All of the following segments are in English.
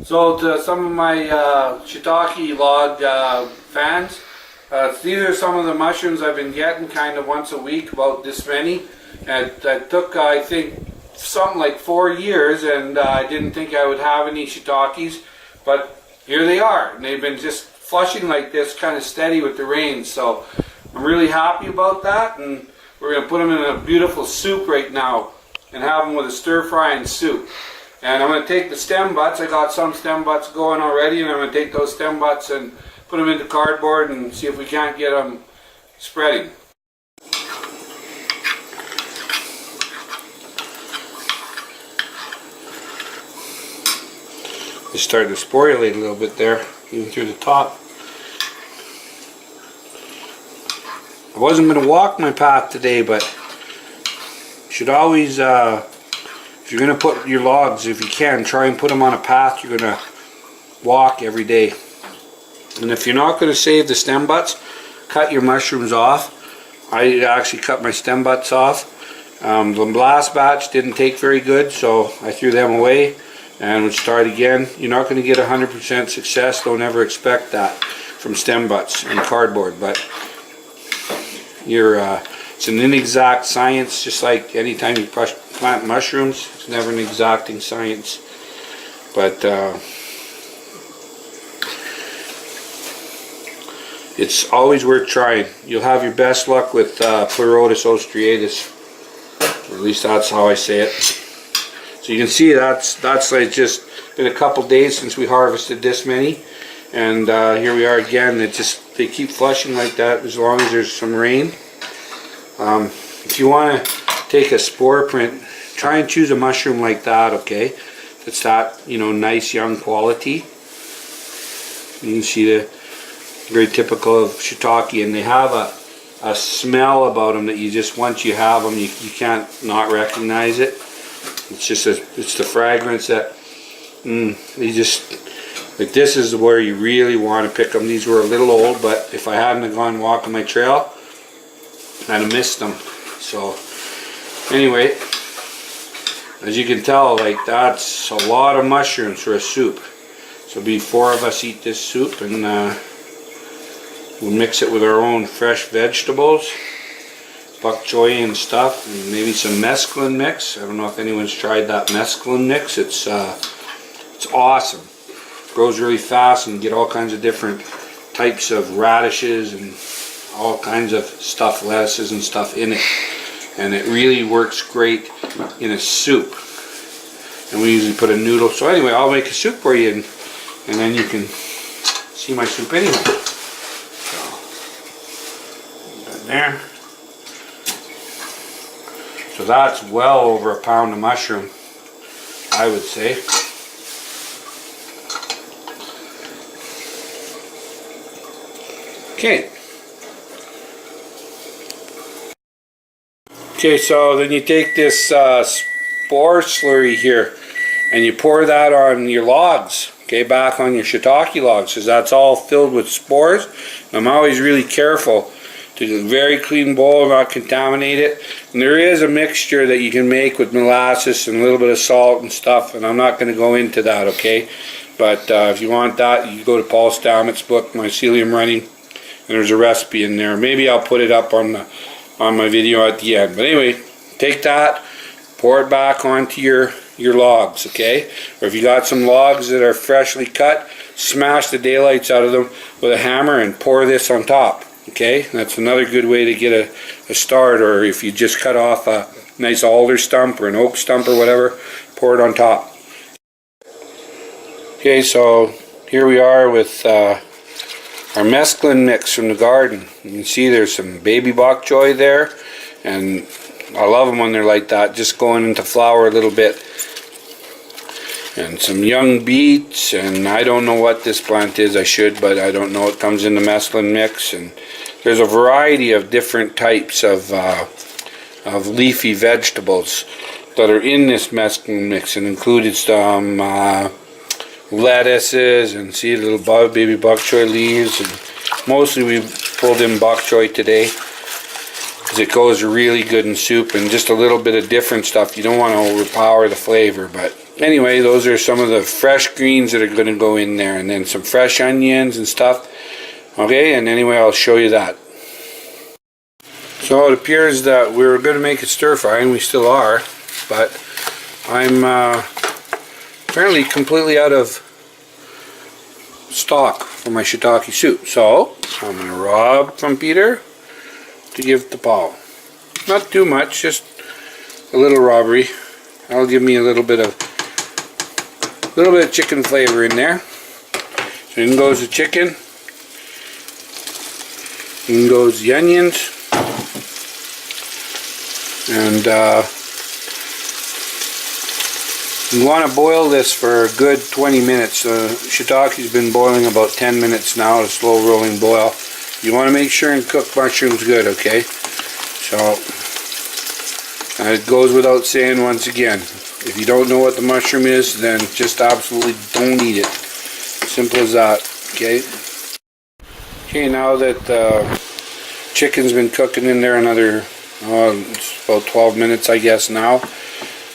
So to some of my shiitake log fans, these are some of the mushrooms I've been getting kind of once a week, about this many. And that took, I think, something like 4 years, and I didn't think I would have any shiitakes, but here they are. And they've been just flushing like this, kind of steady with the rain. So I'm really happy about that, and we're going to put them in a beautiful soup right now and have them with a stir-frying soup. And I'm going to take the stem butts. I got some stem butts going already, and I'm going to take those stem butts and put them into cardboard and see if we can't get them spreading. They're starting to sporulate a little bit there, even through the top. I wasn't going to walk my path today, but you should always, if you're going to put your logs, if you can, try and put them on a path you're going to walk every day. And if you're not going to save the stem butts, cut your mushrooms off. I actually cut my stem butts off. The last batch didn't take very good, so I threw them away and would start again. You're not going to get 100% success. Don't ever expect that from stem butts and cardboard, but it's an inexact science, just like anytime you plant mushrooms. It's never an exacting science, but it's always worth trying. You'll have your best luck with Pleurotus ostriatus, or at least that's how I say it. So you can see that's like just been a couple days since we harvested this many, and here we are again. They keep flushing like that as long as there's some rain. If you want to take a spore print, try and choose a mushroom like that, okay? It's that, nice young quality. You can see the very typical of shiitake, and they have a smell about them that you just, once you have them, you can't not recognize it. It's just it's the fragrance that you just, like, this is where you really want to pick them. These were a little old, but if I hadn't have gone walking my trail, I'd have missed them. So anyway, as you can tell, like, that's a lot of mushrooms for a soup. So be 4 of us eat this soup, and we'll mix it with our own fresh vegetables, bok choy and stuff, and maybe some mesclun mix. I don't know if anyone's tried that mesclun mix. It's awesome. It grows really fast, and you get all kinds of different types of radishes and all kinds of stuff, lettuces and stuff in it, and it really works great in a soup. And we usually put a noodle. So anyway, I'll make a soup for you, and then you can see my soup anyway. So there. So that's well over a pound of mushroom, I would say. Okay. Okay, so then you take this spore slurry here, and you pour that on your logs, okay, back on your shiitake logs, because that's all filled with spores. I'm always really careful to do a very clean bowl, not contaminate it. And there is a mixture that you can make with molasses and a little bit of salt and stuff, and I'm not going to go into that, okay? But if you want that, you go to Paul Stamets' book, Mycelium Running, and there's a recipe in there. Maybe I'll put it up on my video at the end. But anyway, take that, pour it back onto your logs, okay? Or if you got some logs that are freshly cut, smash the daylights out of them with a hammer and pour this on top. Okay, that's another good way to get a start. Or if you just cut off a nice alder stump or an oak stump or whatever, pour it on top. Okay, so here we are with our mesclun mix from the garden. You can see there's some baby bok choy there, and I love them when they're like that, just going into flower a little bit. And some young beets, and I don't know what this plant is. I should, but I don't know. It comes in the mesclun mix, and there's a variety of different types of leafy vegetables that are in this mesclun mix, and included some lettuces, and see little baby bok choy leaves, and mostly we pulled in bok choy today because it goes really good in soup, and just a little bit of different stuff. You don't want to overpower the flavor, but anyway, those are some of the fresh greens that are going to go in there, and then some fresh onions and stuff. Okay, and anyway, I'll show you that. So it appears that we're going to make a stir fry, and we still are, but I'm apparently completely out of stock for my shiitake soup. So I'm going to rob from Peter to give to Paul. Not too much, just a little robbery. That'll give me a little bit of chicken flavor in there. So in goes the chicken. In goes the onions. And you want to boil this for a good 20 minutes. Shiitake's been boiling about 10 minutes now, a slow rolling boil. You want to make sure and cook mushrooms good, okay? So, it goes without saying once again, if you don't know what the mushroom is, then just absolutely don't eat it. Simple as that, okay? Okay, now that the chicken's been cooking in there another, it's about 12 minutes I guess now.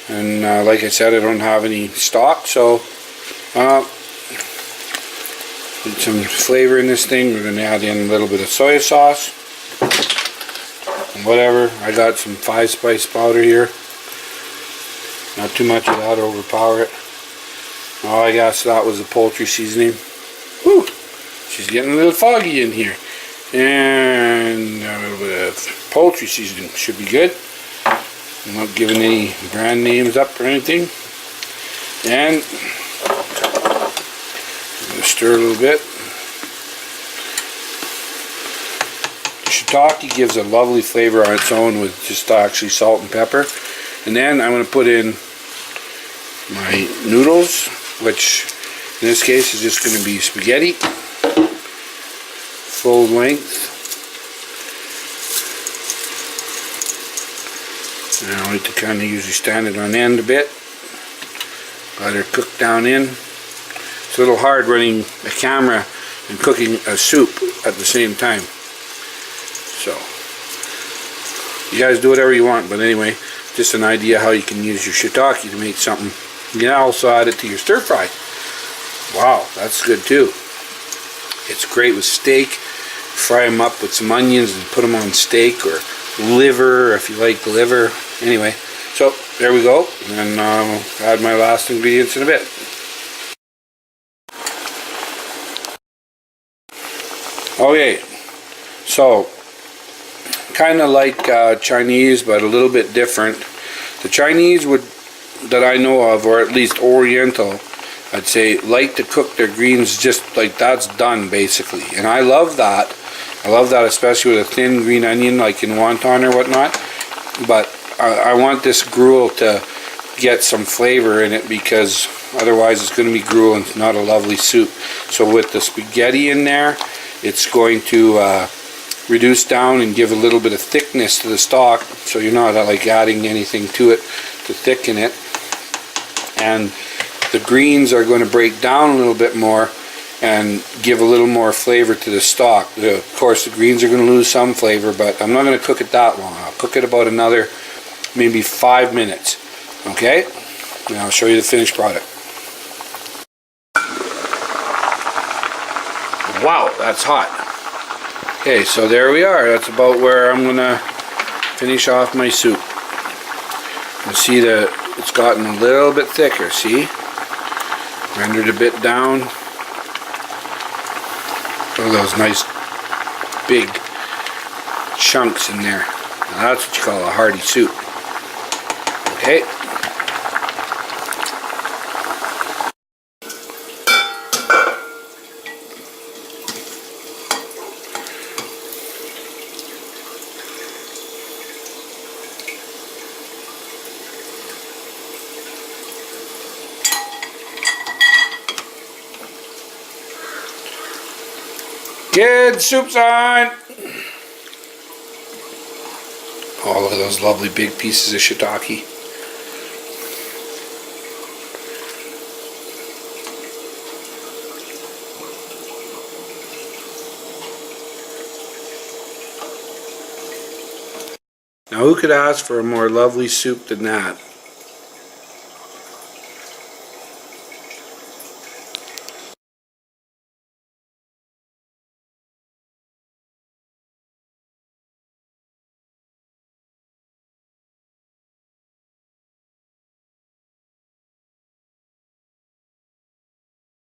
And like I said, I don't have any stock, so put some flavor in this thing. We're going to add in a little bit of soy sauce. And whatever, I got some 5-spice powder here. Not too much of that to overpower it. Oh, I guess that was the poultry seasoning. Whew, she's getting a little foggy in here. And a little bit of poultry seasoning should be good. I'm not giving any brand names up or anything. And I'm going to stir a little bit. Shiitake gives a lovely flavor on its own with just actually salt and pepper. And then I'm going to put in my noodles, which in this case is just going to be spaghetti, full length. And I like to kind of usually stand it on end a bit. Let her cook down in. It's a little hard running a camera and cooking a soup at the same time. So, you guys do whatever you want, but anyway, just an idea how you can use your shiitake to make something. You can also add it to your stir fry. Wow, that's good too. It's great with steak. Fry them up with some onions and put them on steak, or liver if you like liver. Anyway, so there we go, and I'll add my last ingredients in a bit. Okay, so kind of like Chinese, but a little bit different. The Chinese that I know of, or at least Oriental, I'd say, like to cook their greens just like that's done basically, and I love that. I love that, especially with a thin green onion like in wonton or whatnot. But I want this gruel to get some flavor in it, because otherwise it's going to be gruel and not a lovely soup. So with the spaghetti in there, it's going to reduce down and give a little bit of thickness to the stock, so you're not like adding anything to it to thicken it. And the greens are going to break down a little bit more and give a little more flavor to the stock. Of course, the greens are going to lose some flavor, but I'm not going to cook it that long. I'll cook it about another maybe 5 minutes. Okay? And I'll show you the finished product. Wow, that's hot. Okay, so there we are. That's about where I'm going to finish off my soup. You see that it's gotten a little bit thicker, see? Rendered a bit down. Look at those nice big chunks in there. Now that's what you call a hearty soup. Okay. Kids, soup's on! Oh, look at those lovely big pieces of shiitake. Now who could ask for a more lovely soup than that?